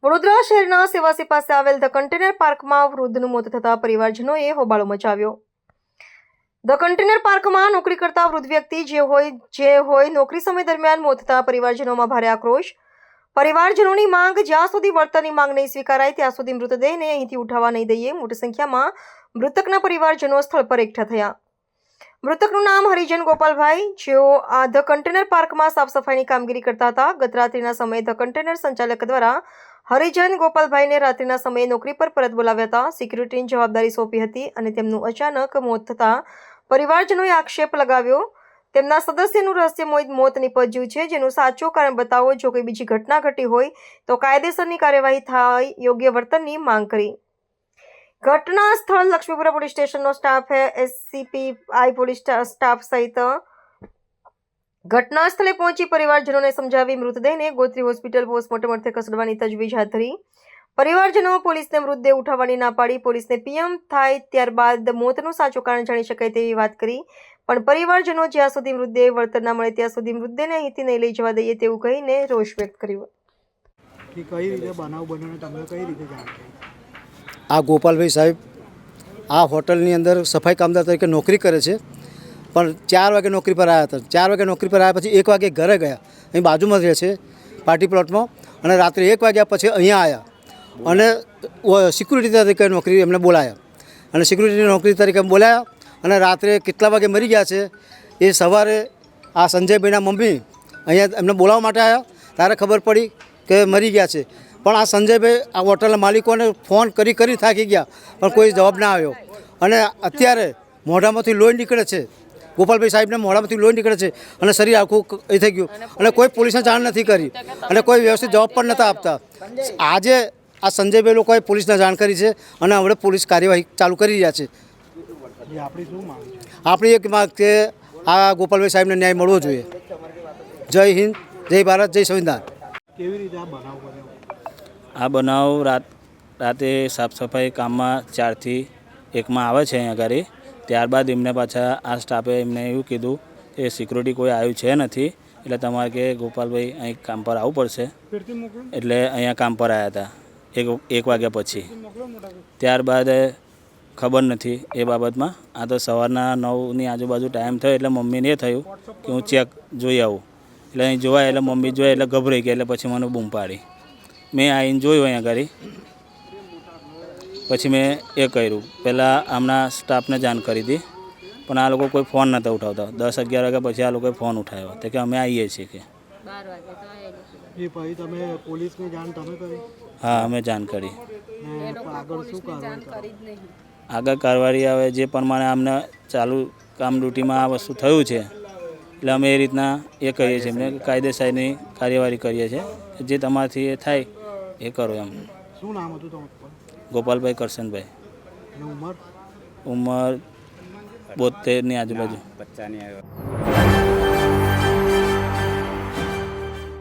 વડોદરા શહેરના સેવાસી પાસે આવેલ ધ કન્ટેનર પાર્કમાં વૃદ્ધનું મોત થતા પરિવારજનોએ હોબાળો મચાવ્યો। ધ કન્ટેનર પાર્કમાં નોકરી કરતા વૃદ્ધ વ્યક્તિ જે હોય નોકરી સમય દરમિયાન મોત થતા પરિવારજનોમાં ભારે આક્રોશ। પરિવારજનોની માંગ, જ્યાં સુધી વળતરની માંગ નહીં સ્વીકારાય ત્યાં સુધી મૃતદેહને અહીંથી ઉઠાવવા નહીં દઈએ। મોટી સંખ્યામાં મૃતકના પરિવારજનો સ્થળ પર એકઠા થયા। મૃતકનું નામ હરિજન ગોપાલભાઈ, જેઓ આ ધ કન્ટેનર પાર્કમાં સાફ સફાઈની કામગીરી કરતા હતા। ગત રાત્રિના સમયે ધ કન્ટેનર સંચાલક દ્વારા હરિજન ગોપાલભાઈને રાત્રિના સમયે નોકરી પર પરત બોલાવ્યા હતા। સિક્યુરિટીની જવાબદારી સોંપી હતી અને તેમનું અચાનક મોત થતાં પરિવારજનોએ આક્ષેપ લગાવ્યો। તેમના સદસ્યનું રહસ્યમય મોત નિપજ્યું છે, જેનું સાચું કારણ બતાવો। જો કોઈ બીજી ઘટના ઘટી હોય તો કાયદેસરની કાર્યવાહી થાય, યોગ્ય વર્તનની માંગ કરી। ઘટના સ્થળ લક્ષ્મીપુરા પોલીસ સ્ટેશનનો સ્ટાફ, SCPI પોલીસ સ્ટાફ સહિત ઘટના સ્થળે પહોંચી પરિવારજનોને સમજાવી મૃતદેહને ગોત્રી હોસ્પિટલ પોસ્ટમોર્ટમ અર્થે ખસેડવાની તજવીજ હાથ ધરી। પરિવારજનો પોલીસને મૃતદેહ ઉઠાવવાની ના પાડી પોલીસને PM થાય ત્યારબાદ મોતનું સાચું કારણ જાણી શકાય તેવી વાત કરી, પણ પરિવારજનો જ્યાં સુધી મૃતદેહ વળતર ના મળે ત્યાં સુધી મૃતદેહને અહીંથી નહીં લઈ જવા દઈએ તેવું કહીને રોષ વ્યક્ત કર્યો। આ ગોપાલભાઈ સાહેબ આ હોટલની અંદર સફાઈ કામદાર તરીકે નોકરી કરે છે, પણ 4 વાગે નોકરી પર આવ્યા હતા। 4 વાગે નોકરી પર આવ્યા પછી 1 વાગે ઘરે ગયા, અહીં બાજુમાં રહે છે પાર્ટી પ્લોટમાં, અને રાત્રે 1 વાગ્યા પછી અહીંયા આવ્યા અને સિક્યુરિટી તરીકે નોકરી એમને બોલાયા અને સિક્યુરિટીની નોકરી તરીકે બોલાયા અને રાત્રે કેટલા વાગે મરી ગયા છે એ સવારે આ સંજયભાઈના મમ્મી અહીંયા એમને બોલાવવા માટે આવ્યા ત્યારે ખબર પડી કે મરી ગયા છે। પણ આ સંજયભાઈ આ હોટલના માલિકોને ફોન કરી થાકી ગયા, પણ કોઈ જવાબ ના આવ્યો અને અત્યારે મોઢામાંથી લોહી નીકળે છે। ગોપાલભાઈ સાહેબને મોઢામાંથી લોહી નીકળે છે અને શરીર આખું એ થઈ ગયું અને કોઈ પોલીસને જાણ નથી કરી અને કોઈ વ્યવસ્થિત જવાબ પણ નહોતા આપતા। આજે આ સંજયભાઈ લોકોએ પોલીસને જાણ કરી છે અને હવે પોલીસ કાર્યવાહી ચાલુ કરી રહ્યા છે। આપણી એક માંગ કે આ ગોપાલભાઈ સાહેબને ન્યાય મળવો જોઈએ। જય હિન્દ, જય ભારત, જય સંવિધાન। કેવી રીતે આ બનાવ બન્યો? આ બનાવ રાતે સાફ સફાઈ કામમાં 4 થી 1 આવે છે અહીંયા આગળ। ત્યારબાદ એમને પાછા આ સ્ટાફે એમને એવું કીધું કે સિક્યુરિટી કોઈ આવ્યું છે નથી, એટલે તમારે કે ગોપાલભાઈ અહીં કામ પર આવવું પડશે, એટલે અહીંયા કામ પર આવ્યા હતા 1 વાગ્યા પછી। ત્યારબાદ ખબર નથી એ બાબતમાં। આ તો સવારના 9ની આજુબાજુ ટાઈમ થયો એટલે મમ્મીને એ થયું કે હું ચેક જોઈ આવું, એટલે અહીં જોવાય એટલે મમ્મી જોઈ એટલે ગભરાઈ ગયા, એટલે પછી મને બૂમ પાડી। મેં આવીને જોયું અહીંયા આગળ, પછી મેં એ કર્યું, પહેલાં આમના સ્ટાફને જાણ કરી હતી, પણ આ લોકો કોઈ ફોન નહોતા ઉઠાવતા। 10-11 વાગ્યા પછી આ લોકોએ ફોન ઉઠાવ્યો તો કે અમે આવીએ છીએ કે। એ પછી તમે પોલીસને જાણ તમે કરી? હા, અમે જાણ કરી। આગળ શું કાર્યવાહી? આગળ કાર્યવાહી આવે જે પ્રમાણે અમને ચાલુ કામ ડ્યુટીમાં આ વસ્તુ થયું છે, એટલે અમે એ રીતના એ કરીએ છીએ, એમને કાયદેસરની કાર્યવાહી કરીએ છીએ। જે તમારાથી એ થાય એ કરો એમ। શું નામ હતું તમારું? ગોપાલભાઈ કરશનભાઈ। ઉંમર? ઉંમર 72ની આજુબાજુ।